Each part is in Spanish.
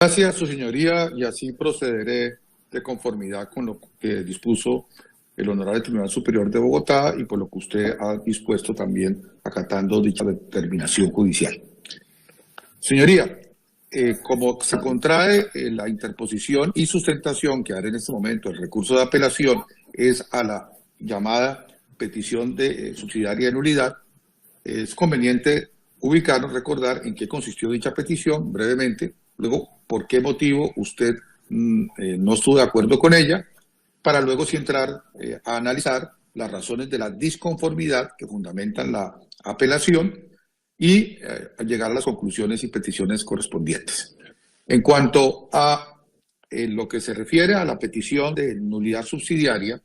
Gracias, su señoría, y así procederé de conformidad con lo que dispuso el Honorable Tribunal Superior de Bogotá y por lo que usted ha dispuesto también acatando dicha determinación judicial. Señoría, como se contrae la interposición y sustentación que hará en este momento el recurso de apelación es a la llamada petición de subsidiaria de nulidad, es conveniente ubicarnos, recordar en qué consistió dicha petición brevemente, luego por qué motivo usted no estuvo de acuerdo con ella, para luego sí entrar a analizar las razones de la disconformidad que fundamentan la apelación y llegar a las conclusiones y peticiones correspondientes. En cuanto a lo que se refiere a la petición de nulidad subsidiaria,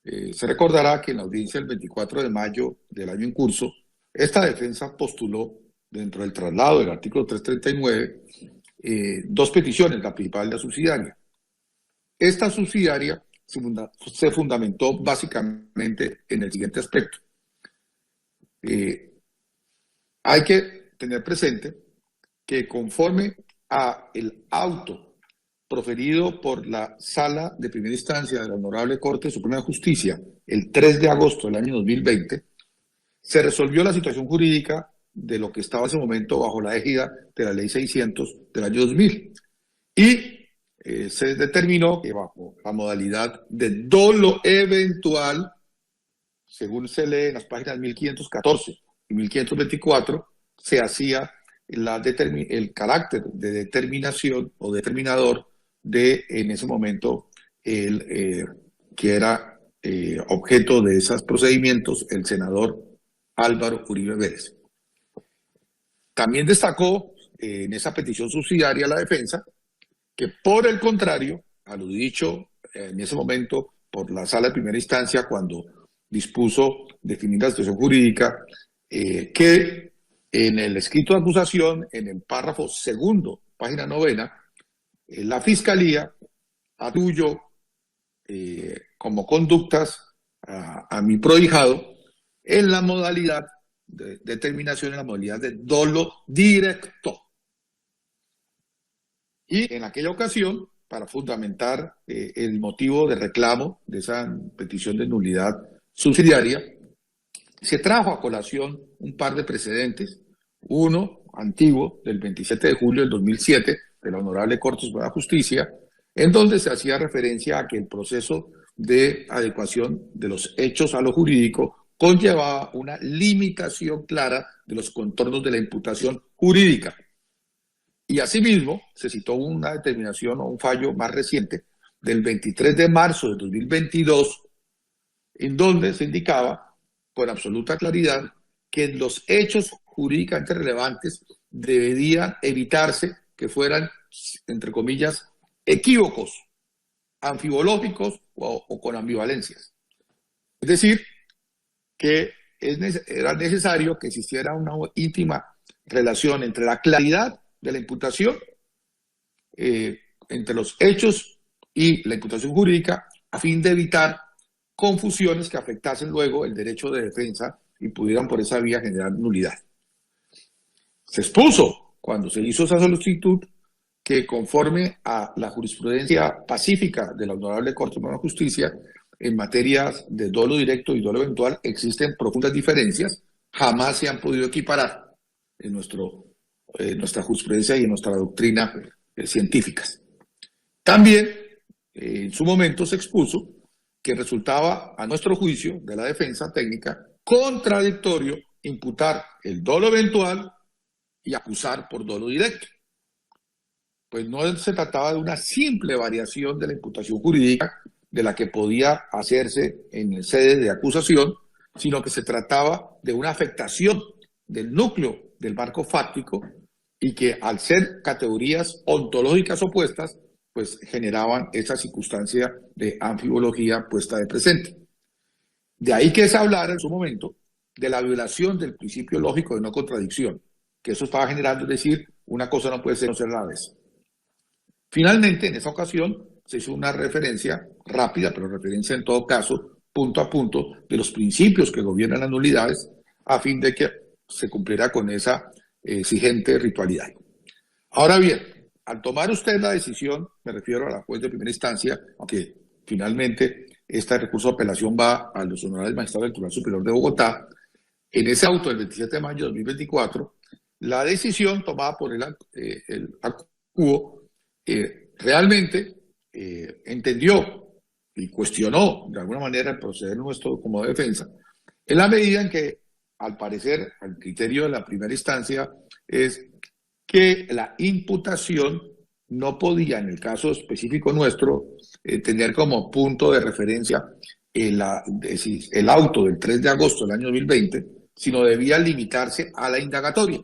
se recordará que en la audiencia del 24 de mayo del año en curso, esta defensa postuló, dentro del traslado del artículo 339, dos peticiones, la principal y la subsidiaria. Esta subsidiaria se fundamentó básicamente en el siguiente aspecto. Hay que tener presente que conforme a el auto proferido por la Sala de Primera Instancia de la Honorable Corte Suprema de Justicia el 3 de agosto del año 2020, se resolvió la situación jurídica de lo que estaba en ese momento bajo la égida de la Ley 600 del año 2000. Y se determinó que bajo la modalidad de dolo eventual, según se lee en las páginas 1514 y 1524, se hacía el carácter de determinación o determinador de, en ese momento, que era objeto de esos procedimientos, el senador Álvaro Uribe Vélez. También destacó en esa petición subsidiaria la defensa que, por el contrario, a lo dicho en ese momento por la Sala de Primera Instancia cuando dispuso definir la situación jurídica, que en el escrito de acusación, en el párrafo segundo, página 9, la Fiscalía atribuyó como conductas a mi prohijado en la modalidad de determinación, en la modalidad de dolo directo. Y en aquella ocasión, para fundamentar el motivo de reclamo de esa petición de nulidad subsidiaria, se trajo a colación un par de precedentes, uno antiguo del 27 de julio del 2007 de la Honorable Corte Suprema de Justicia, en donde se hacía referencia a que el proceso de adecuación de los hechos a lo jurídico conllevaba una limitación clara de los contornos de la imputación jurídica. Y asimismo, se citó una determinación o un fallo más reciente del 23 de marzo de 2022, en donde se indicaba con absoluta claridad que los hechos jurídicamente relevantes deberían evitarse que fueran, entre comillas, equívocos, anfibológicos o con ambivalencias. Es decir, que era necesario que existiera una íntima relación entre la claridad de la imputación, entre los hechos y la imputación jurídica, a fin de evitar confusiones que afectasen luego el derecho de defensa y pudieran por esa vía generar nulidad. Se expuso, cuando se hizo esa solicitud, que conforme a la jurisprudencia pacífica de la Honorable Corte Suprema de Justicia, en materias de dolo directo y dolo eventual existen profundas diferencias, jamás se han podido equiparar en nuestra jurisprudencia y en nuestra doctrina científicas. También, en su momento se expuso que resultaba, a nuestro juicio, de la defensa técnica, contradictorio imputar el dolo eventual y acusar por dolo directo. Pues no se trataba de una simple variación de la imputación jurídica de la que podía hacerse en sede de acusación, sino que se trataba de una afectación del núcleo del marco fáctico y que, al ser categorías ontológicas opuestas, pues generaban esa circunstancia de anfibología puesta de presente. De ahí que se hablara en su momento de la violación del principio lógico de no contradicción, que eso estaba generando, es decir, una cosa no puede ser a la vez. Finalmente, en esa ocasión, se hizo una referencia rápida, pero referencia en todo caso, punto a punto, de los principios que gobiernan las nulidades, a fin de que se cumpliera con esa exigente ritualidad. Ahora bien, al tomar usted la decisión, me refiero a la juez de primera instancia, aunque finalmente este recurso de apelación va a los honorables magistrados del Tribunal Superior de Bogotá, en ese auto del 27 de mayo de 2024, la decisión tomada por el ACUO realmente entendió y cuestionó de alguna manera el proceder nuestro como defensa, en la medida en que, al parecer, al criterio de la primera instancia, es que la imputación no podía, en el caso específico nuestro, tener como punto de referencia el auto del 3 de agosto del año 2020, sino debía limitarse a la indagatoria.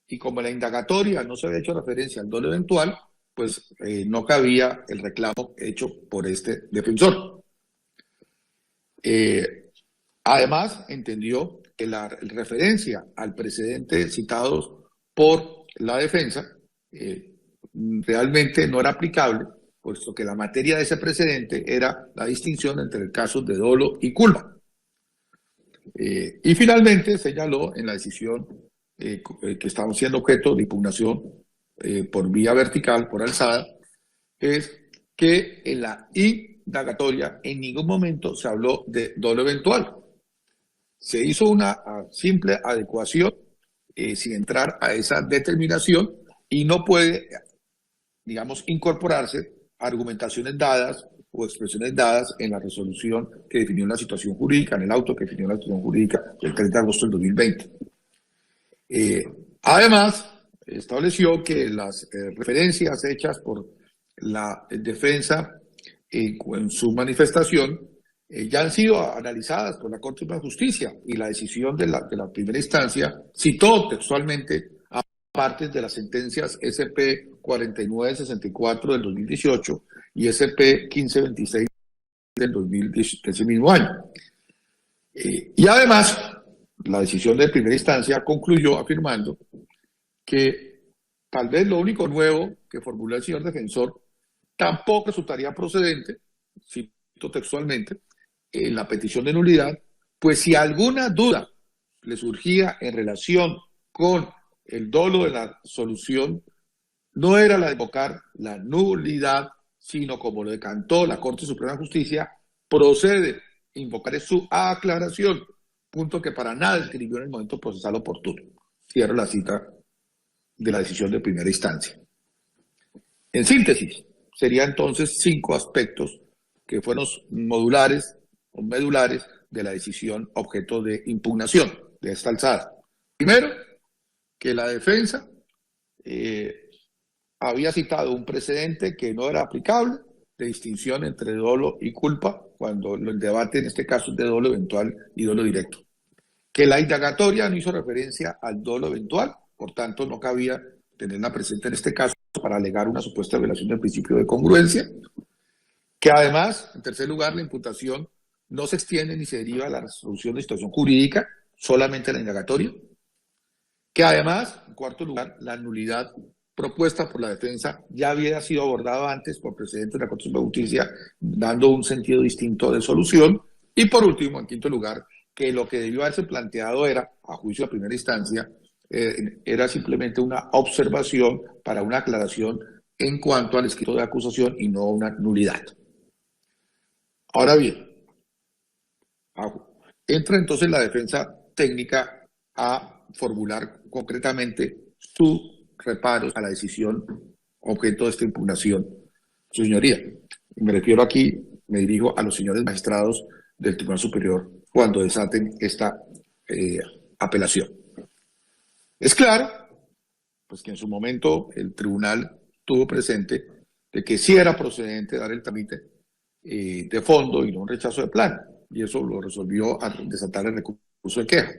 Y como la indagatoria no se había hecho referencia al dolo eventual, pues no cabía el reclamo hecho por este defensor. Además, entendió que la referencia al precedente citado por la defensa realmente no era aplicable, puesto que la materia de ese precedente era la distinción entre el caso de dolo y culpa. Y finalmente señaló en la decisión que estamos siendo objeto de impugnación por vía vertical, por alzada, es que en la indagatoria en ningún momento se habló de dolo eventual. Se hizo una simple adecuación sin entrar a esa determinación y no puede, digamos, incorporarse argumentaciones dadas o expresiones dadas en la resolución que definió la situación jurídica, en el auto que definió la situación jurídica del 30 de agosto del 2020. Además, estableció que las referencias hechas por la defensa en su manifestación ya han sido analizadas por la Corte Suprema de Justicia y la decisión de la primera instancia citó textualmente a partes de las sentencias SP 4964 del 2018 y SP 1526 de ese mismo año. Y además, la decisión de primera instancia concluyó afirmando que tal vez lo único nuevo que formuló el señor defensor tampoco resultaría procedente, cito textualmente, en la petición de nulidad, pues si alguna duda le surgía en relación con el dolo de la solución, no era la de invocar la nulidad, sino como lo decantó la Corte Suprema de Justicia, procede invocar su aclaración, punto que para nada escribió en el momento procesal oportuno. Cierro la cita de la decisión de primera instancia. En síntesis, serían entonces 5 aspectos que fueron modulares o medulares de la decisión objeto de impugnación de esta alzada. Primero, que la defensa había citado un precedente que no era aplicable de distinción entre dolo y culpa cuando el debate en este caso es de dolo eventual y dolo directo. Que la indagatoria no hizo referencia al dolo eventual, por tanto no cabía tenerla presente en este caso para alegar una supuesta violación del principio de congruencia. Que además, en tercer lugar, la imputación no se extiende ni se deriva de la resolución de situación jurídica, solamente la indagatoria. Que además, en cuarto lugar, la nulidad propuesta por la defensa ya había sido abordada antes por precedentes de la Corte Suprema de Justicia, dando un sentido distinto de solución. Y por último, en quinto lugar, que lo que debió haberse planteado era, a juicio de primera instancia, era simplemente una observación para una aclaración en cuanto al escrito de acusación y no una nulidad. Ahora bien, entra entonces la defensa técnica a formular concretamente sus reparos a la decisión objeto de esta impugnación. Su señoría, me refiero aquí, me dirijo a los señores magistrados del Tribunal Superior cuando desaten esta apelación. Es claro, pues que en su momento el tribunal tuvo presente de que sí era procedente dar el trámite de fondo y no un rechazo de plano, y eso lo resolvió al desatar el recurso de queja.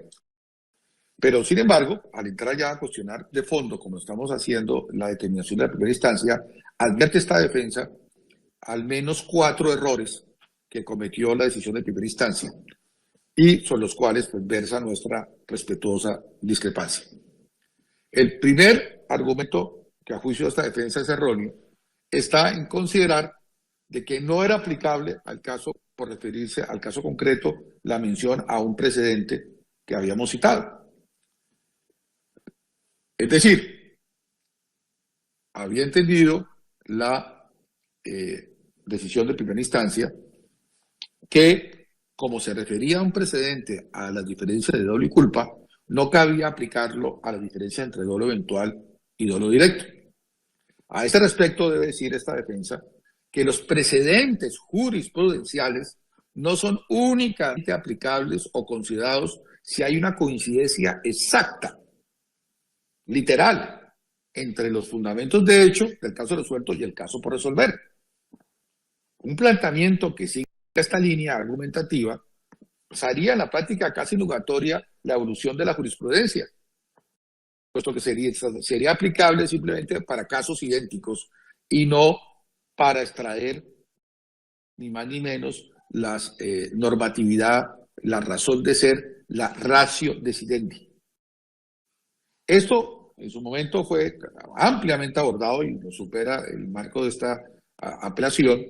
Pero, sin embargo, al entrar ya a cuestionar de fondo, como estamos haciendo la determinación de la primera instancia, advierte esta defensa al menos 4 errores que cometió la decisión de primera instancia y sobre los cuales pues, versa nuestra respetuosa discrepancia. El primer argumento que a juicio de esta defensa es erróneo está en considerar de que no era aplicable al caso, por referirse al caso concreto, la mención a un precedente que habíamos citado. Es decir, había entendido la decisión de primera instancia que, como se refería a un precedente a las diferencias de dolo y culpa, no cabía aplicarlo a la diferencia entre dolo eventual y dolo directo. A este respecto debe decir esta defensa que los precedentes jurisprudenciales no son únicamente aplicables o considerados si hay una coincidencia exacta, literal, entre los fundamentos de hecho del caso resuelto y el caso por resolver. Un planteamiento que siga esta línea argumentativa pues haría en la práctica casi nugatoria la evolución de la jurisprudencia, puesto que sería aplicable simplemente para casos idénticos y no para extraer ni más ni menos la normatividad, la razón de ser, la ratio decidendi. Esto en su momento fue ampliamente abordado y lo supera el marco de esta apelación,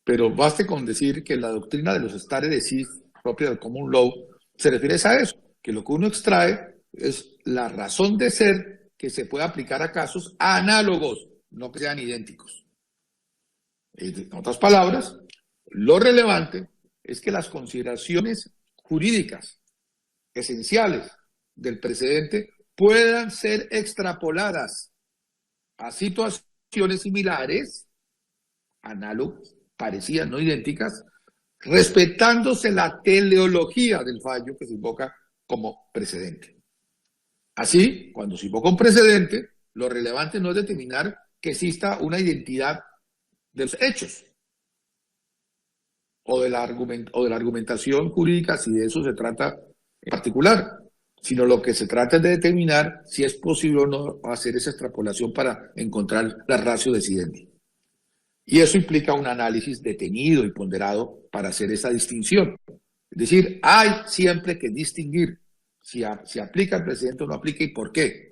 pero baste con decir que la doctrina de los stare decisis propia del common law se refiere a eso, que lo que uno extrae es la razón de ser que se puede aplicar a casos análogos, no que sean idénticos. En otras palabras, lo relevante es que las consideraciones jurídicas esenciales del precedente puedan ser extrapoladas a situaciones similares, análogas, parecidas, no idénticas, respetándose la teleología del fallo que se invoca como precedente. Así, cuando se invoca un precedente, lo relevante no es determinar que exista una identidad de los hechos o de la argumentación jurídica, si de eso se trata en particular, sino lo que se trata es de determinar si es posible o no hacer esa extrapolación para encontrar la ratio decidendi. Y eso implica un análisis detenido y ponderado para hacer esa distinción. Es decir, hay siempre que distinguir si aplica el precedente o no aplica y por qué.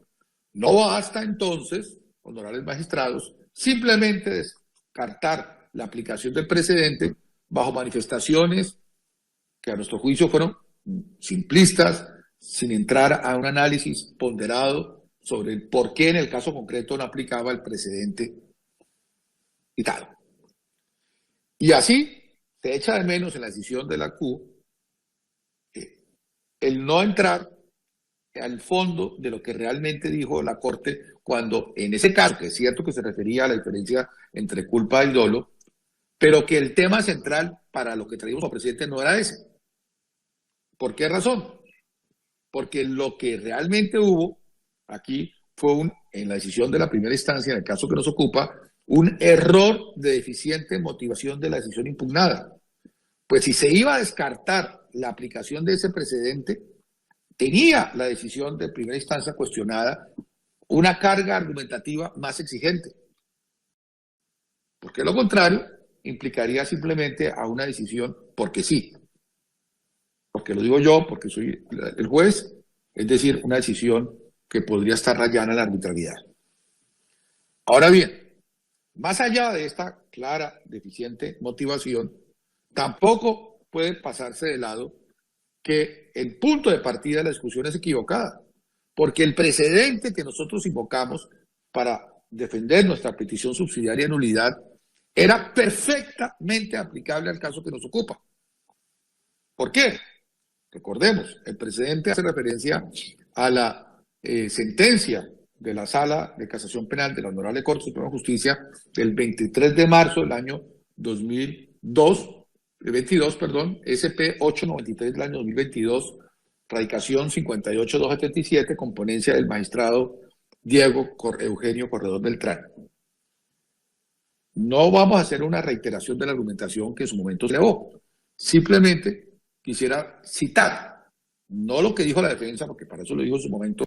No basta entonces, honorables magistrados, simplemente descartar la aplicación del precedente bajo manifestaciones que a nuestro juicio fueron simplistas, sin entrar a un análisis ponderado sobre el por qué en el caso concreto no aplicaba el precedente y tal. Y así se echa de menos en la decisión de la Q el no entrar al fondo de lo que realmente dijo la Corte cuando en ese caso, que es cierto que se refería a la diferencia entre culpa y dolo, pero que el tema central para lo que traíamos al presidente no era ese. ¿Por qué razón? Porque lo que realmente hubo aquí fue en la decisión de la primera instancia, en el caso que nos ocupa, un error de deficiente motivación de la decisión impugnada. Pues si se iba a descartar la aplicación de ese precedente, tenía la decisión de primera instancia cuestionada una carga argumentativa más exigente. Porque lo contrario implicaría simplemente a una decisión porque sí. Porque lo digo yo, porque soy el juez, es decir, una decisión que podría estar rayana en la arbitrariedad. Ahora bien, más allá de esta clara, deficiente motivación, tampoco puede pasarse de lado que el punto de partida de la discusión es equivocada, porque el precedente que nosotros invocamos para defender nuestra petición subsidiaria de nulidad era perfectamente aplicable al caso que nos ocupa. ¿Por qué? Recordemos, el precedente hace referencia a la sentencia de la Sala de Casación Penal de la Honorable Corte Suprema de Justicia del 23 de marzo del año 2022, SP 893 del año 2022, radicación 58277, con ponencia del magistrado Diego Eugenio Corredor Beltrán. No vamos a hacer una reiteración de la argumentación que en su momento se elevó. Simplemente quisiera citar, no lo que dijo la defensa, porque para eso lo dijo en su momento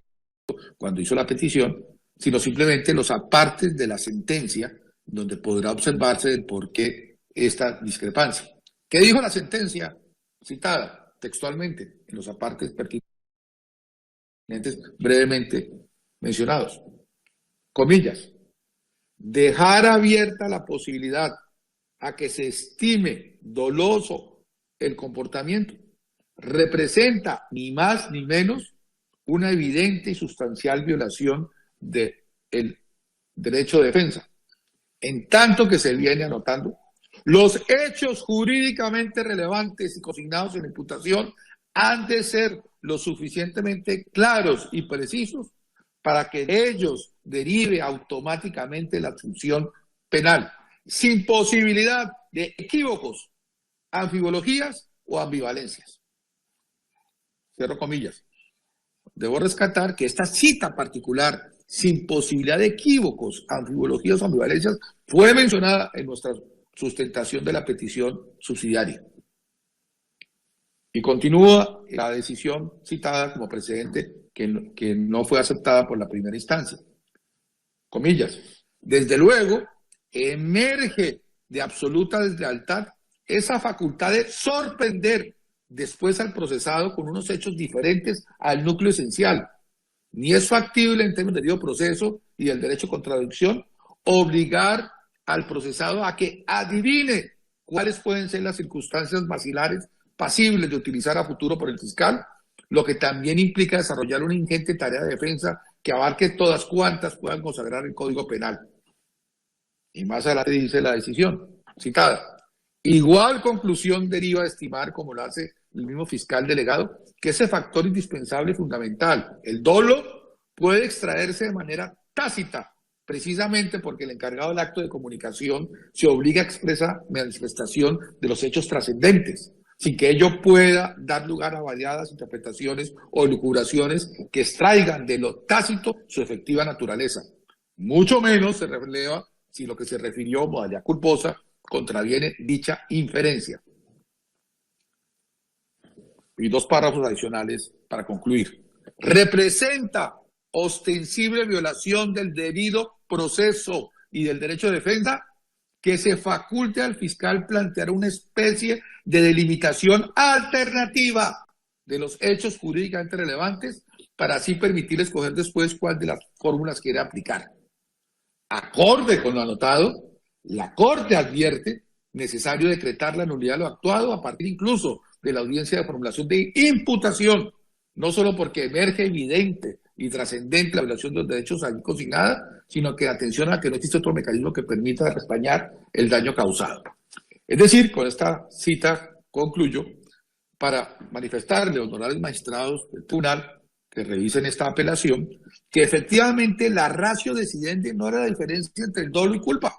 cuando hizo la petición, sino simplemente los apartes de la sentencia, donde podrá observarse el por qué esta discrepancia. ¿Qué dijo la sentencia citada textualmente en los apartes pertinentes brevemente mencionados? Comillas. Dejar abierta la posibilidad a que se estime doloso el comportamiento representa ni más ni menos una evidente y sustancial violación del derecho de defensa, en tanto que se viene anotando los hechos jurídicamente relevantes y consignados en la imputación han de ser lo suficientemente claros y precisos para que de ellos derive automáticamente la asunción penal, sin posibilidad de equívocos, anfibologías o ambivalencias. Cierro comillas. Debo rescatar que esta cita particular, sin posibilidad de equívocos, anfibologías o ambivalencias, fue mencionada en nuestra sustentación de la petición subsidiaria. Y continúa la decisión citada como precedente que no fue aceptada por la primera instancia. Comillas. Desde luego, emerge de absoluta deslealtad esa facultad de sorprender después al procesado con unos hechos diferentes al núcleo esencial. Ni es factible en términos del debido proceso y del derecho a contradicción obligar al procesado a que adivine cuáles pueden ser las circunstancias vacilares pasibles de utilizar a futuro por el fiscal, lo que también implica desarrollar una ingente tarea de defensa que abarque todas cuantas puedan consagrar el Código Penal. Y más adelante dice la decisión citada. Igual conclusión deriva de estimar, como lo hace el mismo fiscal delegado, que ese factor indispensable y fundamental, el dolo, puede extraerse de manera tácita, precisamente porque el encargado del acto de comunicación se obliga a expresar manifestación de los hechos trascendentes, sin que ello pueda dar lugar a variadas interpretaciones o elucubraciones que extraigan de lo tácito su efectiva naturaleza. Mucho menos se releva si lo que se refirió modalidad culposa contraviene dicha inferencia. Y dos párrafos adicionales para concluir. Representa ostensible violación del debido proceso y del derecho de defensa que se faculte al fiscal plantear una especie de delimitación alternativa de los hechos jurídicamente relevantes para así permitir escoger después cuál de las fórmulas quiere aplicar. Acorde con lo anotado, la Corte advierte necesario decretar la nulidad de lo actuado a partir incluso de la audiencia de formulación de imputación, no solo porque emerge evidente y trascendente la violación de los derechos allí consignada, sino que atención a que no existe otro mecanismo que permita respaldar el daño causado. Es decir, con esta cita concluyo para manifestarle a los honorables magistrados del tribunal que revisen esta apelación, que efectivamente la ratio decidente no era la diferencia entre el dolo y culpa.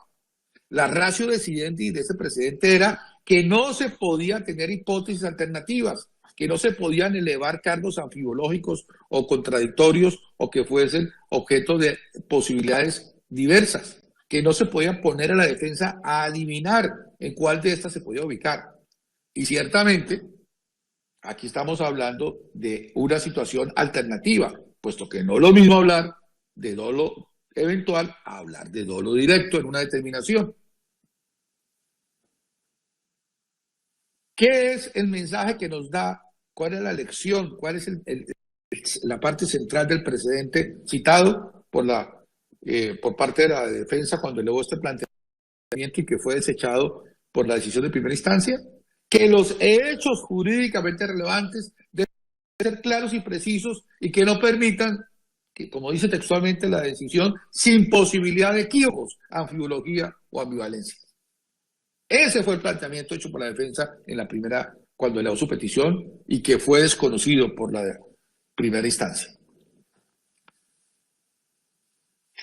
La ratio decidente de ese precedente era que no se podía tener hipótesis alternativas, que no se podían elevar cargos anfibológicos o contradictorios o que fuesen objeto de posibilidades diversas, que no se podía poner a la defensa a adivinar en cuál de estas se podía ubicar. Y ciertamente, aquí estamos hablando de una situación alternativa, puesto que no es lo mismo hablar de dolo eventual a hablar de dolo directo en una determinación. ¿Qué es el mensaje que nos da? ¿Cuál es la lección? ¿Cuál es la parte central del precedente citado por parte de la defensa cuando elevó este planteamiento y que fue desechado por la decisión de primera instancia? Que los hechos jurídicamente relevantes deben ser claros y precisos y que no permitan, que, como dice textualmente la decisión, sin posibilidad de equívocos, anfibología o ambivalencia. Ese fue el planteamiento hecho por la defensa en la primera, cuando elevó su petición y que fue desconocido por la primera instancia.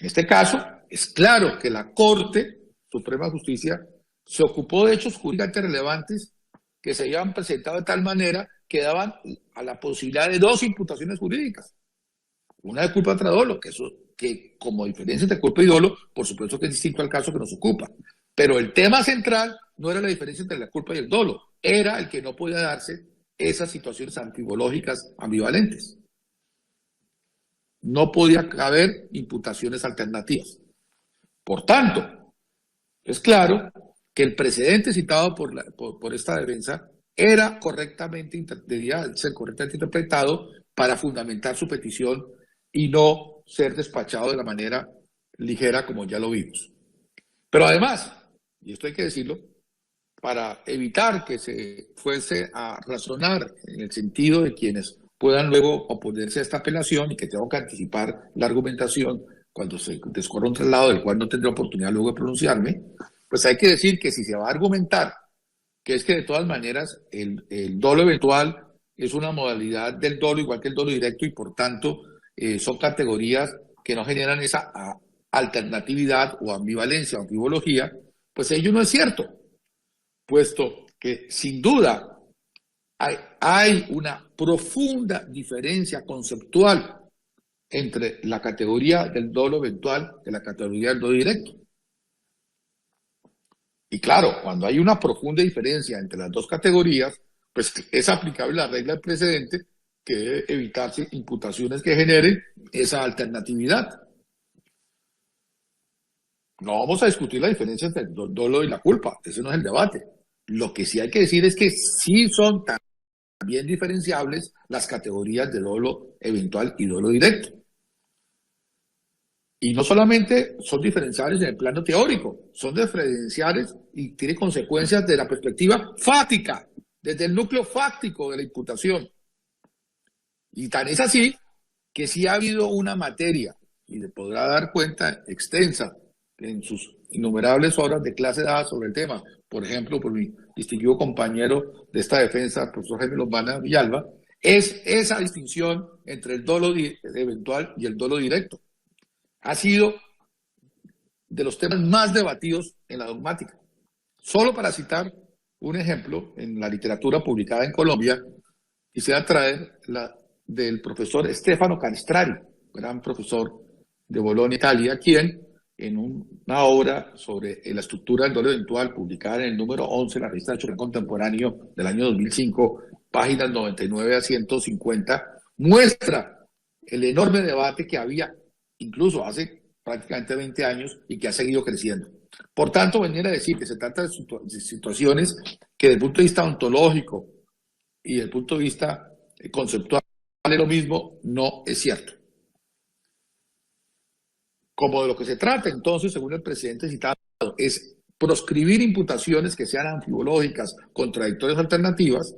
En este caso, es claro que la Corte Suprema de Justicia se ocupó de hechos jurídicamente relevantes que se habían presentado de tal manera que daban a la posibilidad de dos imputaciones jurídicas. Una de culpa y otra de dolo, que como diferencia entre culpa y dolo, por supuesto que es distinto al caso que nos ocupa. Pero el tema central no era la diferencia entre la culpa y el dolo, era el que no podía darse esas situaciones anfibológicas ambivalentes. No podía haber imputaciones alternativas. Por tanto, es claro que el precedente citado por esta defensa debía ser correctamente interpretado para fundamentar su petición y no ser despachado de la manera ligera como ya lo vimos. Pero además, y esto hay que decirlo, para evitar que se fuese a razonar en el sentido de quienes puedan luego oponerse a esta apelación y que tengan que anticipar la argumentación cuando se discurra un traslado del cual no tendré oportunidad luego de pronunciarme, pues hay que decir que si se va a argumentar que es que de todas maneras el dolo eventual es una modalidad del dolo igual que el dolo directo y por tanto son categorías que no generan esa alternatividad o ambivalencia o ambivología, pues ello no es cierto, puesto que sin duda hay una profunda diferencia conceptual entre la categoría del dolo eventual y la categoría del dolo directo. Y claro, cuando hay una profunda diferencia entre las dos categorías, pues es aplicable la regla del precedente que debe evitarse imputaciones que generen esa alternatividad. No vamos a discutir la diferencia entre el dolo y la culpa, ese no es el debate. Lo que sí hay que decir es que sí son también diferenciables las categorías de dolo eventual y dolo directo. Y no solamente son diferenciables en el plano teórico, son diferenciables y tienen consecuencias de la perspectiva fáctica, desde el núcleo fáctico de la imputación. Y tan es así que sí ha habido una materia, y le podrá dar cuenta extensa en sus innumerables horas de clase dadas sobre el tema, por ejemplo, por mi distinguido compañero de esta defensa, el profesor Jaime Lombana Villalba, es esa distinción entre el dolo eventual y el dolo directo. Ha sido de los temas más debatidos en la dogmática. Solo para citar un ejemplo, en la literatura publicada en Colombia, quisiera traer la del profesor Stefano Canestrari, gran profesor de Bolonia, Italia, quien en una obra sobre la estructura del dolo eventual, publicada en el número 11 de la revista de Derecho Contemporáneo del año 2005, páginas 99 a 150, muestra el enorme debate que había incluso hace prácticamente 20 años y que ha seguido creciendo. Por tanto, venir a decir que se trata de situaciones que desde el punto de vista ontológico y desde el punto de vista conceptual es lo mismo, no es cierto. Como de lo que se trata entonces, según el presidente citado, es proscribir imputaciones que sean anfibológicas, contradictorias o alternativas,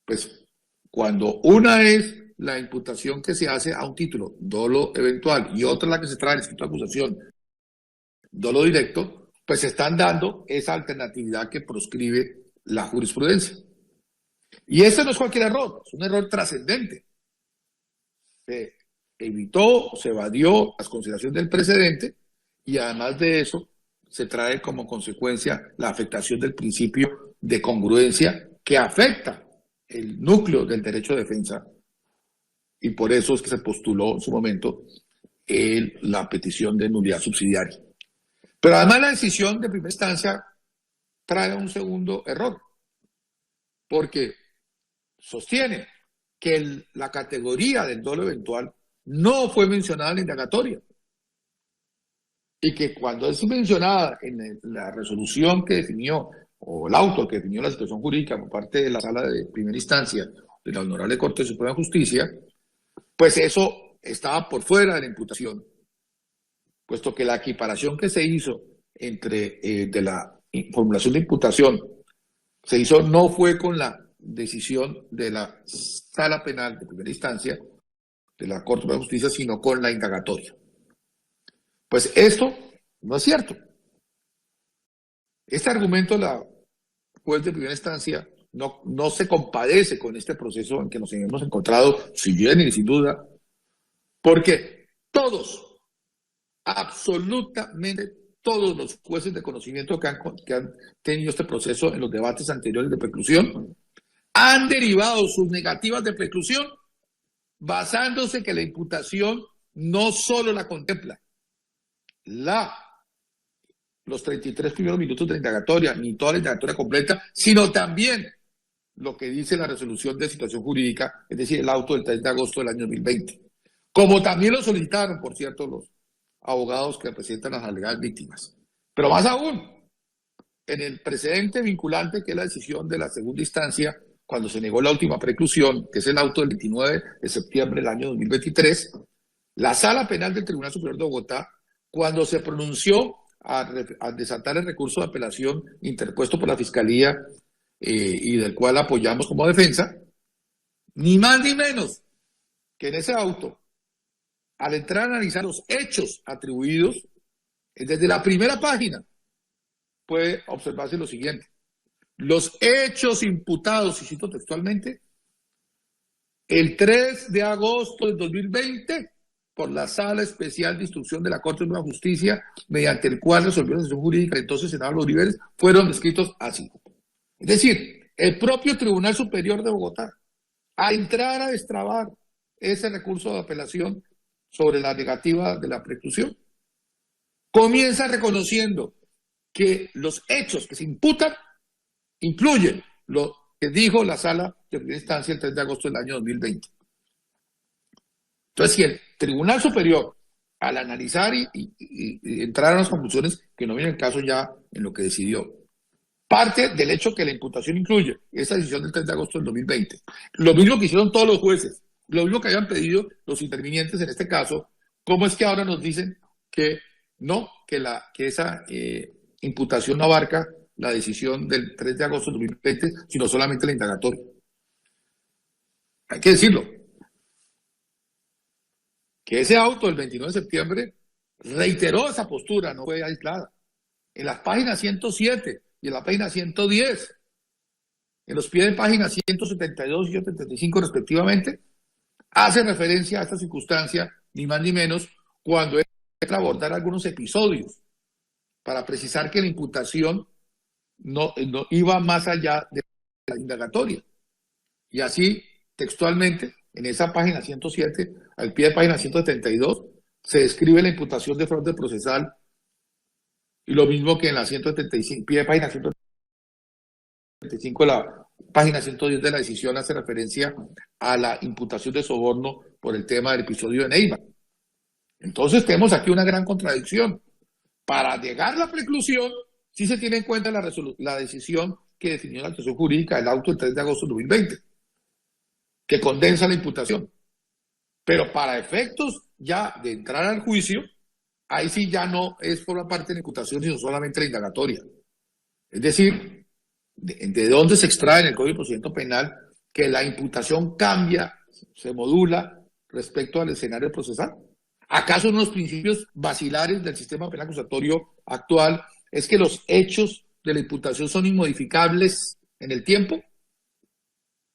pues cuando una es la imputación que se hace a un título, dolo eventual, y otra la que se trae el escrito de acusación, dolo directo, pues se están dando esa alternatividad que proscribe la jurisprudencia. Y ese no es cualquier error, es un error trascendente. Se evitó, se evadió las consideraciones del precedente y además de eso se trae como consecuencia la afectación del principio de congruencia que afecta el núcleo del derecho de defensa y por eso es que se postuló en su momento la petición de nulidad subsidiaria. Pero además la decisión de primera instancia trae un segundo error, porque sostiene que la categoría del dolo eventual no fue mencionada en la indagatoria y que cuando es mencionada en la resolución que definió o el auto que definió la situación jurídica por parte de la sala de primera instancia de la Honorable Corte Suprema de Justicia, pues eso estaba por fuera de la imputación, puesto que la equiparación que se hizo entre de la formulación de imputación se hizo no fue con la decisión de la sala penal de primera instancia de la Corte de Justicia, sino con la indagatoria. Pues esto no es cierto. Este argumento la juez de primera instancia no se compadece con este proceso en que nos hemos encontrado, si bien y sin duda, porque todos, absolutamente todos los jueces de conocimiento que han tenido este proceso en los debates anteriores de preclusión, han derivado sus negativas de preclusión basándose que la imputación no solo la contempla los 33 primeros minutos de la indagatoria, ni toda la indagatoria completa, sino también lo que dice la resolución de situación jurídica, es decir, el auto del 3 de agosto del año 2020. Como también lo solicitaron, por cierto, los abogados que representan a las alegadas víctimas. Pero más aún, en el precedente vinculante que es la decisión de la segunda instancia, cuando se negó la última preclusión, que es el auto del 29 de septiembre del año 2023, la Sala Penal del Tribunal Superior de Bogotá, cuando se pronunció a desatar el recurso de apelación interpuesto por la Fiscalía y del cual apoyamos como defensa, ni más ni menos que en ese auto al entrar a analizar los hechos atribuidos, desde la primera página puede observarse lo siguiente. Los hechos imputados, y cito textualmente, el 3 de agosto del 2020, por la Sala Especial de Instrucción de la Corte de Justicia, mediante el cual resolvió la sesión jurídica del entonces Senado Los Bolívares, fueron descritos así. Es decir, el propio Tribunal Superior de Bogotá, al entrar a destrabar ese recurso de apelación sobre la negativa de la preclusión, comienza reconociendo que los hechos que se imputan incluyen lo que dijo la Sala de Primera Instancia el 3 de agosto del año 2020. Entonces, si el Tribunal Superior, al analizar y entrar a las conclusiones que no viene el caso ya en lo que decidió, parte del hecho que la imputación incluye esa decisión del 3 de agosto del 2020, lo mismo que hicieron todos los jueces, lo mismo que habían pedido los intervinientes en este caso, ¿cómo es que ahora nos dicen que no, que esa imputación no abarca la decisión del 3 de agosto del 2020, sino solamente la indagatoria? Hay que decirlo, que ese auto del 29 de septiembre reiteró esa postura, no fue aislada. En las páginas 107 y en la página 110, en los pies de páginas 172 y 175 respectivamente, hace referencia a esta circunstancia, ni más ni menos, cuando entra a abordar algunos episodios, para precisar que la imputación no iba más allá de la indagatoria. Y así, textualmente, en esa página 107, al pie de página 172, se describe la imputación de fraude procesal, y lo mismo que en la 175, pie de página 175, la página 110 de la decisión hace referencia a la imputación de soborno por el tema del episodio de Neiva. Entonces tenemos aquí una gran contradicción. Para negar la preclusión, sí se tiene en cuenta la decisión que definió la actuación jurídica del auto del 3 de agosto de 2020, que condensa la imputación. Pero para efectos ya de entrar al juicio, ahí sí ya no forma parte de la imputación, sino solamente la indagatoria. Es decir, de dónde se extrae en el Código de Procedimiento Penal que la imputación cambia, se modula respecto al escenario procesal. ¿Acaso uno de los principios basilares del sistema penal acusatorio actual es que los hechos de la imputación son inmodificables en el tiempo?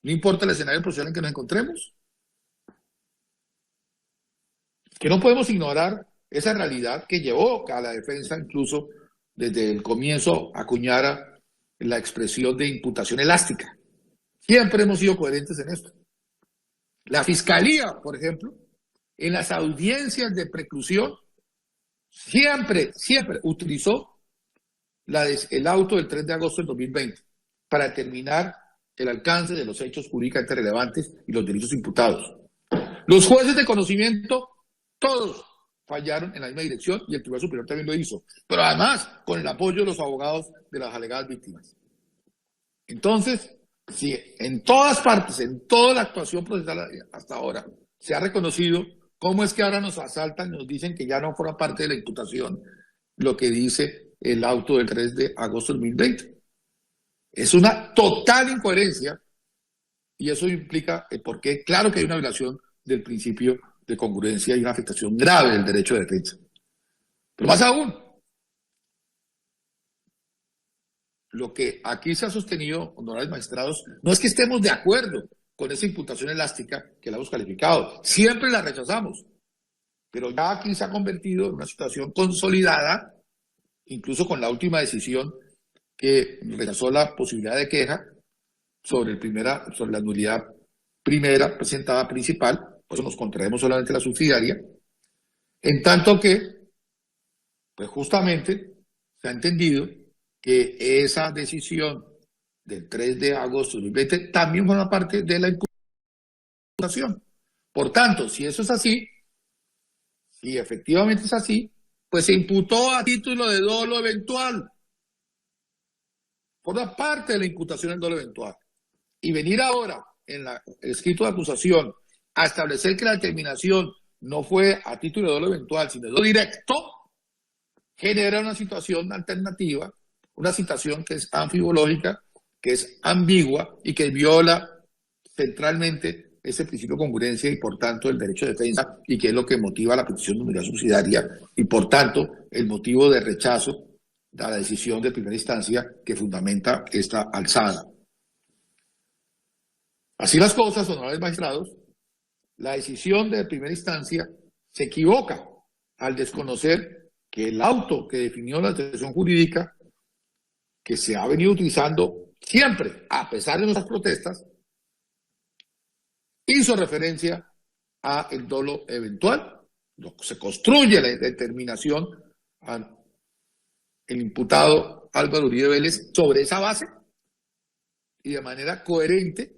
No importa el escenario procesal en que nos encontremos. Que no podemos ignorar esa realidad que llevó a la defensa, incluso desde el comienzo, acuñara la expresión de imputación elástica. Siempre hemos sido coherentes en esto. La Fiscalía, por ejemplo, en las audiencias de preclusión, siempre utilizó el auto del 3 de agosto del 2020 para determinar el alcance de los hechos jurídicamente relevantes y los delitos imputados. Los jueces de conocimiento, todos fallaron en la misma dirección, y el Tribunal Superior también lo hizo, pero además con el apoyo de los abogados de las alegadas víctimas. Entonces, si en todas partes, en toda la actuación procesal hasta ahora, se ha reconocido, ¿cómo es que ahora nos asaltan y nos dicen que ya no forma parte de la imputación lo que dice el auto del 3 de agosto del 2020? Es una total incoherencia, y eso implica por qué, claro que hay una violación del principio de congruencia y una afectación grave del derecho de defensa. Pero más aún, lo que aquí se ha sostenido, honorables magistrados, no es que estemos de acuerdo con esa imputación elástica que la hemos calificado. Siempre la rechazamos. Pero ya aquí se ha convertido en una situación consolidada, incluso con la última decisión que rechazó la posibilidad de queja sobre la nulidad primera presentada principal. Por eso nos contraemos solamente la subsidiaria. En tanto que, pues justamente, se ha entendido que esa decisión del 3 de agosto de 2020 también forma parte de la imputación. Por tanto, si eso es así, si efectivamente es así, pues se imputó a título de dolo eventual. Forma parte de la imputación del dolo eventual. Y venir ahora, en el escrito de acusación, a establecer que la determinación no fue a título de dolo eventual, sino de dolo directo, genera una situación alternativa, una situación que es anfibológica, que es ambigua y que viola centralmente ese principio de congruencia y por tanto el derecho de defensa, y que es lo que motiva la petición de nulidad subsidiaria y por tanto el motivo de rechazo de la decisión de primera instancia que fundamenta esta alzada. Así las cosas, honorables magistrados, la decisión de primera instancia se equivoca al desconocer que el auto que definió la situación jurídica, que se ha venido utilizando siempre, a pesar de nuestras protestas, hizo referencia a el dolo eventual. Se construye la determinación al imputado Álvaro Uribe Vélez sobre esa base y de manera coherente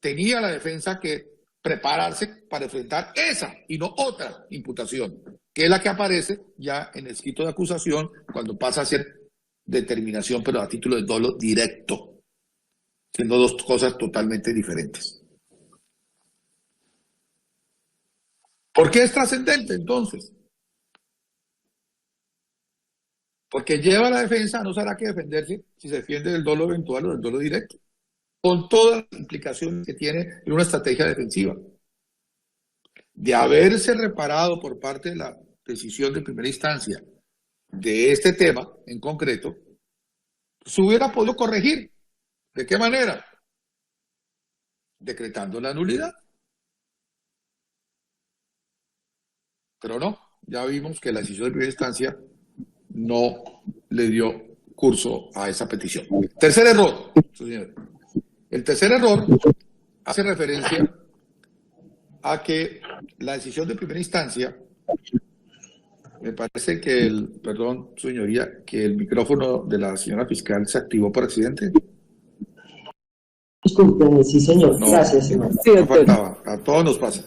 tenía la defensa que prepararse para enfrentar esa y no otra imputación, que es la que aparece ya en el escrito de acusación cuando pasa a ser determinación, pero a título de dolo directo, siendo dos cosas totalmente diferentes. ¿Por qué es trascendente entonces? Porque lleva a la defensa, no sabrá qué defenderse si se defiende del dolo eventual o del dolo directo, con todas las implicaciones que tiene en una estrategia defensiva. De haberse reparado por parte de la decisión de primera instancia de este tema en concreto, se hubiera podido corregir. ¿De qué manera? Decretando la nulidad. Pero no, ya vimos que la decisión de primera instancia no le dio curso a esa petición. Tercer error, señor. El tercer error hace referencia a que la decisión de primera instancia, me parece que perdón, señoría, que el micrófono de la señora fiscal se activó por accidente. Discúlpeme, sí señor, No, gracias señor. No faltaba, a todos nos pasa.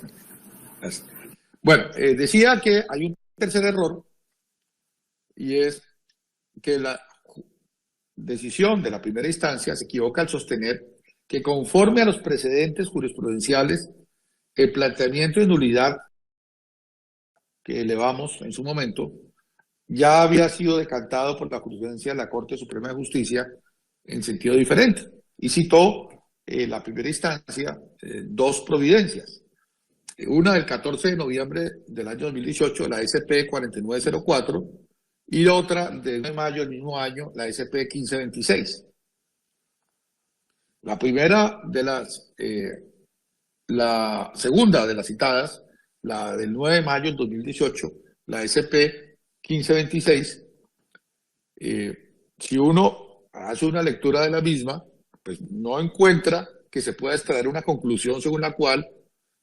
Bueno, decía que hay un tercer error y es que la decisión de la primera instancia se equivoca al sostener que conforme a los precedentes jurisprudenciales, el planteamiento de nulidad que elevamos en su momento ya había sido decantado por la jurisprudencia de la Corte Suprema de Justicia en sentido diferente. Y citó la primera instancia dos providencias. Una del 14 de noviembre del año 2018, la SP 4904, y otra del 9 de mayo del mismo año, la SP 1526. La primera de la segunda de las citadas, la del 9 de mayo del 2018, la SP 1526, si uno hace una lectura de la misma, pues no encuentra que se pueda extraer una conclusión según la cual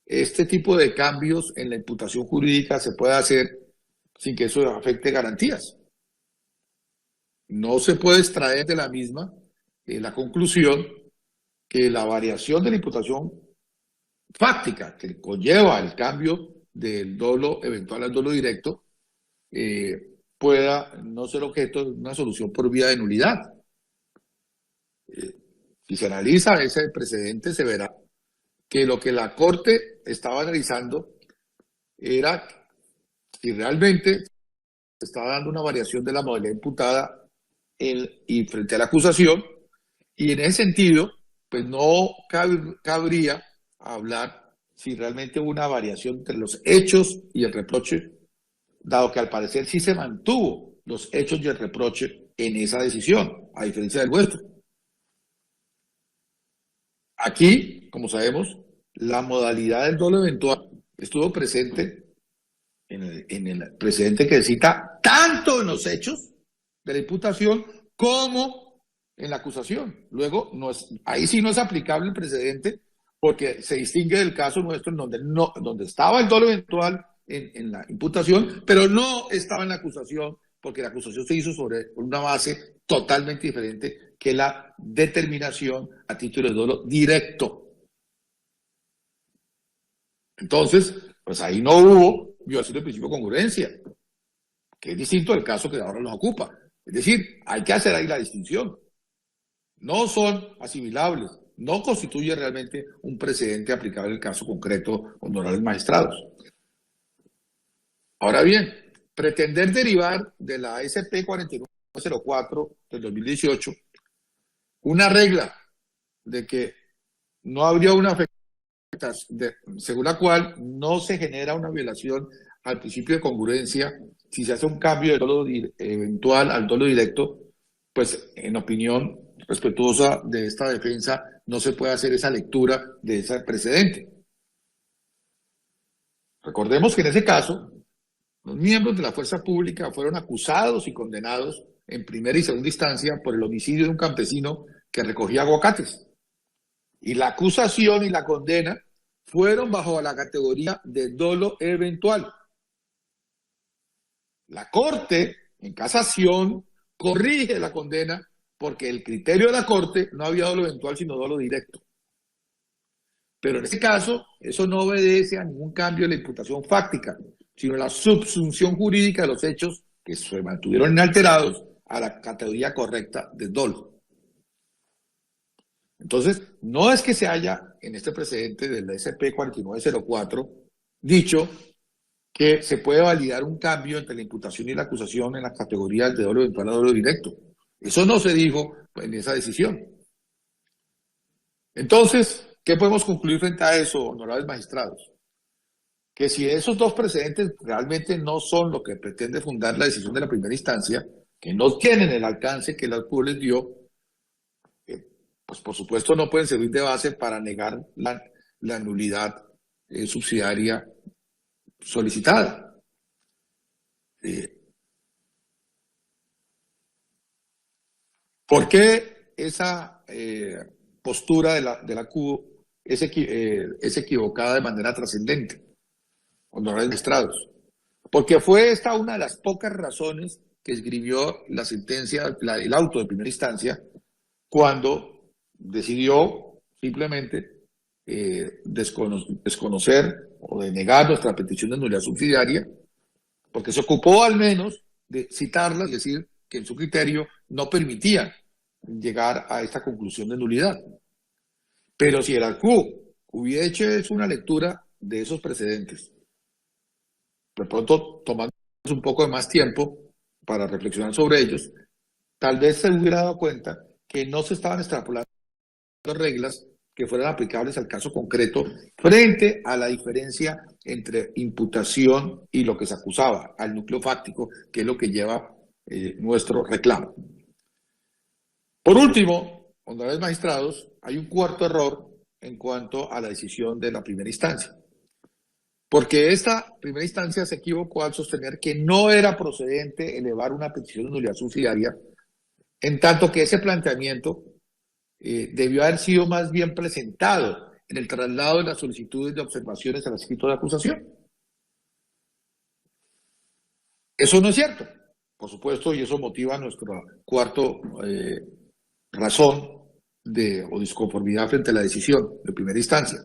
este tipo de cambios en la imputación jurídica se puede hacer sin que eso afecte garantías. No se puede extraer de la misma la conclusión que la variación de la imputación fáctica que conlleva el cambio del dolo eventual al dolo directo pueda no ser objeto de una solución por vía de nulidad. Si se analiza ese precedente, se verá que lo que la Corte estaba analizando era si realmente se estaba dando una variación de la modalidad imputada y frente a la acusación, y en ese sentido, pues no cabría hablar si realmente hubo una variación entre los hechos y el reproche, dado que al parecer sí se mantuvo los hechos y el reproche en esa decisión, a diferencia del vuestro. Aquí, como sabemos, la modalidad del dolo eventual estuvo presente en el precedente que cita tanto en los hechos de la imputación como en la acusación. Luego, ahí sí no es aplicable el precedente porque se distingue del caso nuestro en donde estaba el dolo eventual en la imputación, pero no estaba en la acusación porque la acusación se hizo sobre una base totalmente diferente que la determinación a título de dolo directo. Entonces, pues ahí no hubo violación del principio de congruencia, que es distinto del caso que ahora nos ocupa. Es decir, hay que hacer ahí la distinción. No son asimilables, no constituye realmente un precedente aplicable en el caso concreto, honorables magistrados. Ahora bien, pretender derivar de la SP 4904 del 2018 una regla de que no habría una afectación según la cual no se genera una violación al principio de congruencia si se hace un cambio de dolo eventual al dolo directo, pues en opinión respetuosa de esta defensa no se puede hacer esa lectura de ese precedente. Recordemos que en ese caso, los miembros de la fuerza pública fueron acusados y condenados en primera y segunda instancia por el homicidio de un campesino que recogía aguacates. Y la acusación y la condena fueron bajo la categoría de dolo eventual. La Corte, en casación, corrige la condena porque el criterio de la Corte no había dolo eventual, sino dolo directo. Pero en este caso, eso no obedece a ningún cambio de la imputación fáctica, sino a la subsunción jurídica de los hechos que se mantuvieron inalterados a la categoría correcta de dolo. Entonces, no es que se haya, en este precedente del SP 4904, dicho que se puede validar un cambio entre la imputación y la acusación en las categorías de dolo eventual a dolo directo. Eso no se dijo en esa decisión. Entonces, ¿qué podemos concluir frente a eso, honorables magistrados? Que si esos dos precedentes realmente no son lo que pretende fundar la decisión de la primera instancia, que no tienen el alcance que la CUE les dio, pues por supuesto no pueden servir de base para negar la nulidad subsidiaria solicitada. ¿Por qué esa postura de la CUE es equivocada de manera trascendente, honorables magistrados? Porque fue esta una de las pocas razones que esgrimió la sentencia, el auto de primera instancia, cuando decidió simplemente desconocer o denegar nuestra petición de nulidad subsidiaria, porque se ocupó al menos de citarla y decir que en su criterio no permitía llegar a esta conclusión de nulidad. Pero si el ACU hubiera hecho una lectura de esos precedentes, de pronto tomando un poco de más tiempo para reflexionar sobre ellos, tal vez se hubiera dado cuenta que no se estaban extrapolando reglas que fueran aplicables al caso concreto frente a la diferencia entre imputación y lo que se acusaba, al núcleo fáctico, que es lo que lleva nuestro reclamo. Por último, honorables magistrados, hay un cuarto error en cuanto a la decisión de la primera instancia, porque esta primera instancia se equivocó al sostener que no era procedente elevar una petición de nulidad subsidiaria, en tanto que ese planteamiento debió haber sido más bien presentado en el traslado de las solicitudes de observaciones al escrito de acusación. Eso no es cierto, por supuesto, y eso motiva nuestra cuarta razón o disconformidad frente a la decisión de primera instancia.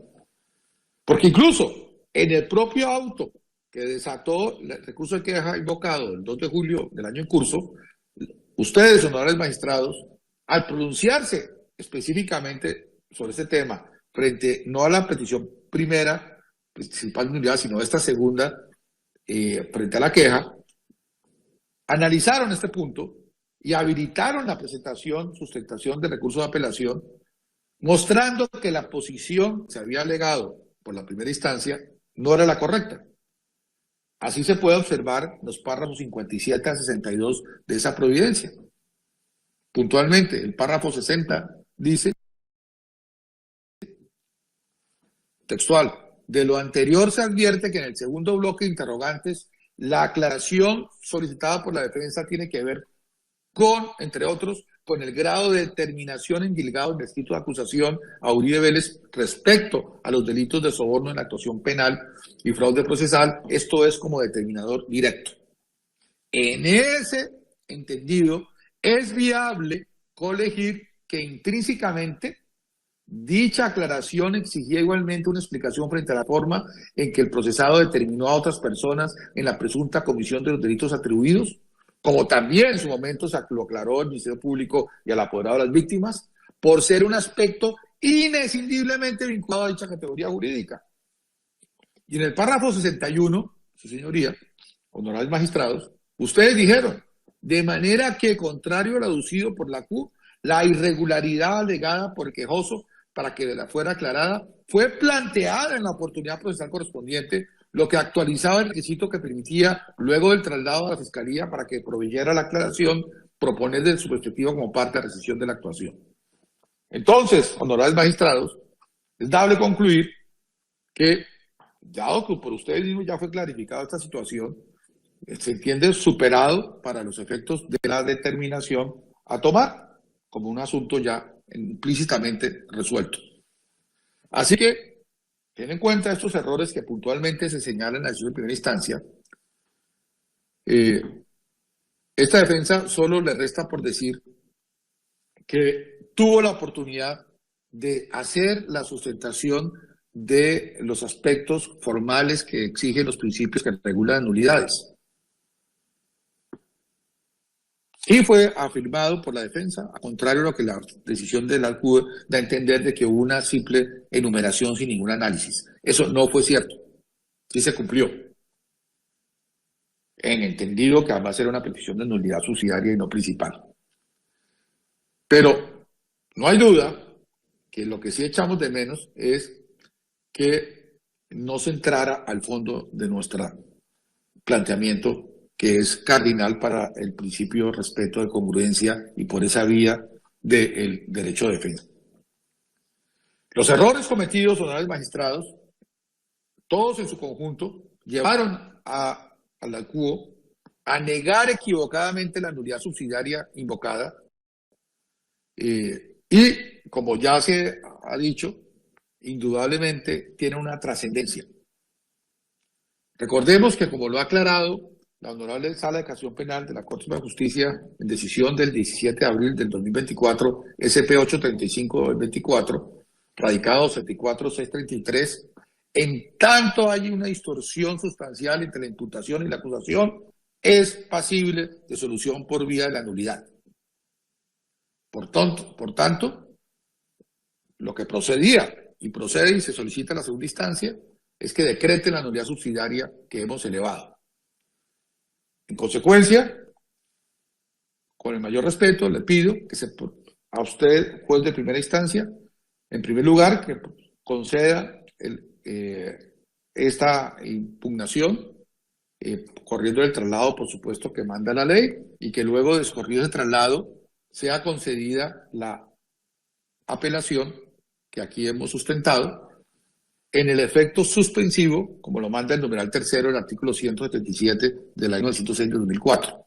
Porque incluso en el propio auto que desató el recurso de queja invocado el 2 de julio del año en curso, ustedes, honorables magistrados, al pronunciarse específicamente sobre este tema, frente no a la petición primera, principal de nulidad, sino a esta segunda, frente a la queja, analizaron este punto y habilitaron la sustentación del recurso de apelación, mostrando que la posición que se había alegado por la primera instancia no era la correcta. Así se puede observar los párrafos 57 a 62 de esa providencia. Puntualmente, el párrafo 60 dice, textual, de lo anterior se advierte que en el segundo bloque de interrogantes, la aclaración solicitada por la defensa tiene que ver con, entre otros, con el grado de determinación endilgado en el escrito de acusación a Uribe Vélez respecto a los delitos de soborno en la actuación penal y fraude procesal, esto es como determinador directo. En ese entendido, es viable colegir que intrínsecamente dicha aclaración exigía igualmente una explicación frente a la forma en que el procesado determinó a otras personas en la presunta comisión de los delitos atribuidos, como también en su momento se lo aclaró el Ministerio Público y al apoderado de las víctimas, por ser un aspecto inescindiblemente vinculado a dicha categoría jurídica. Y en el párrafo 61, su señoría, honorables magistrados, ustedes dijeron, de manera que, contrario al aducido por la CUT, la irregularidad alegada por el quejoso para que fuera aclarada, fue planteada en la oportunidad procesal correspondiente, lo que actualizaba el requisito que permitía, luego del traslado a la Fiscalía para que proveyera la aclaración, proponer de su perspectiva como parte de rescisión de la actuación. Entonces, honorables magistrados, es dable concluir que, dado que por ustedes mismos ya fue clarificada esta situación, se entiende superado para los efectos de la determinación a tomar como un asunto ya implícitamente resuelto. Así que, ten en cuenta estos errores que puntualmente se señalan en la decisión de primera instancia. Esta defensa solo le resta por decir que tuvo la oportunidad de hacer la sustentación de los aspectos formales que exigen los principios que regulan nulidades. Y fue afirmado por la defensa, a contrario a lo que la decisión de la CUE da a entender de que hubo una simple enumeración sin ningún análisis. Eso no fue cierto. Sí se cumplió. En entendido que además era una petición de nulidad subsidiaria y no principal. Pero no hay duda que lo que sí echamos de menos es que no se entrara al fondo de nuestro planteamiento, que es cardinal para el principio de respeto de congruencia y por esa vía del derecho de defensa. Los errores cometidos, honorables magistrados, todos en su conjunto, llevaron a la CUO a negar equivocadamente la nulidad subsidiaria invocada y, como ya se ha dicho, indudablemente tiene una trascendencia. Recordemos que, como lo ha aclarado la Honorable Sala de Casación Penal de la Corte Suprema de Justicia en decisión del 17 de abril del 2024, SP 835-2024, radicado 74633, en tanto hay una distorsión sustancial entre la imputación y la acusación, es pasible de solución por vía de la nulidad. Por tanto, lo que procedía y procede y se solicita en la segunda instancia es que decrete la nulidad subsidiaria que hemos elevado. En consecuencia, con el mayor respeto, le pido que a usted, juez de primera instancia, en primer lugar, que conceda esta impugnación, corriendo el traslado, por supuesto, que manda la ley, y que luego de escorrido el traslado sea concedida la apelación que aquí hemos sustentado, en el efecto suspensivo, como lo manda el numeral tercero del artículo 177 de la ley 906 de 2004.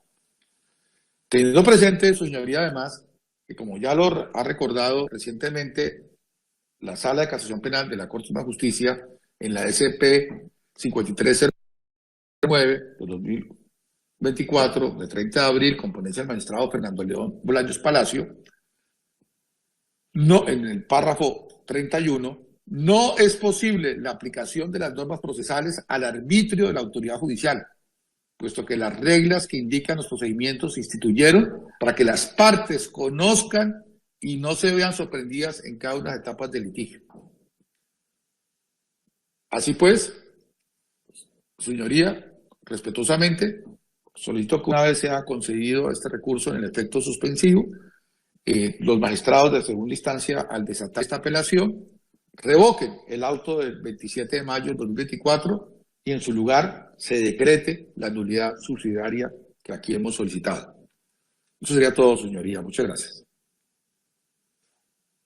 Teniendo presente, su señoría, además, que como ya lo ha recordado recientemente la Sala de Casación Penal de la Corte Suprema de Justicia en la SP 5309 de 2024, de 30 de abril, con ponencia del magistrado Fernando León Bolaños Palacio, no, en el párrafo 31, no es posible la aplicación de las normas procesales al arbitrio de la autoridad judicial, puesto que las reglas que indican los procedimientos se instituyeron para que las partes conozcan y no se vean sorprendidas en cada una de las etapas del litigio. Así pues, señoría, respetuosamente, solicito que una vez sea concedido este recurso en el efecto suspensivo, los magistrados de segunda instancia, al desatar esta apelación, revoquen el auto del 27 de mayo de 2024 y en su lugar se decrete la nulidad subsidiaria que aquí hemos solicitado. Eso sería todo, señoría. Muchas gracias.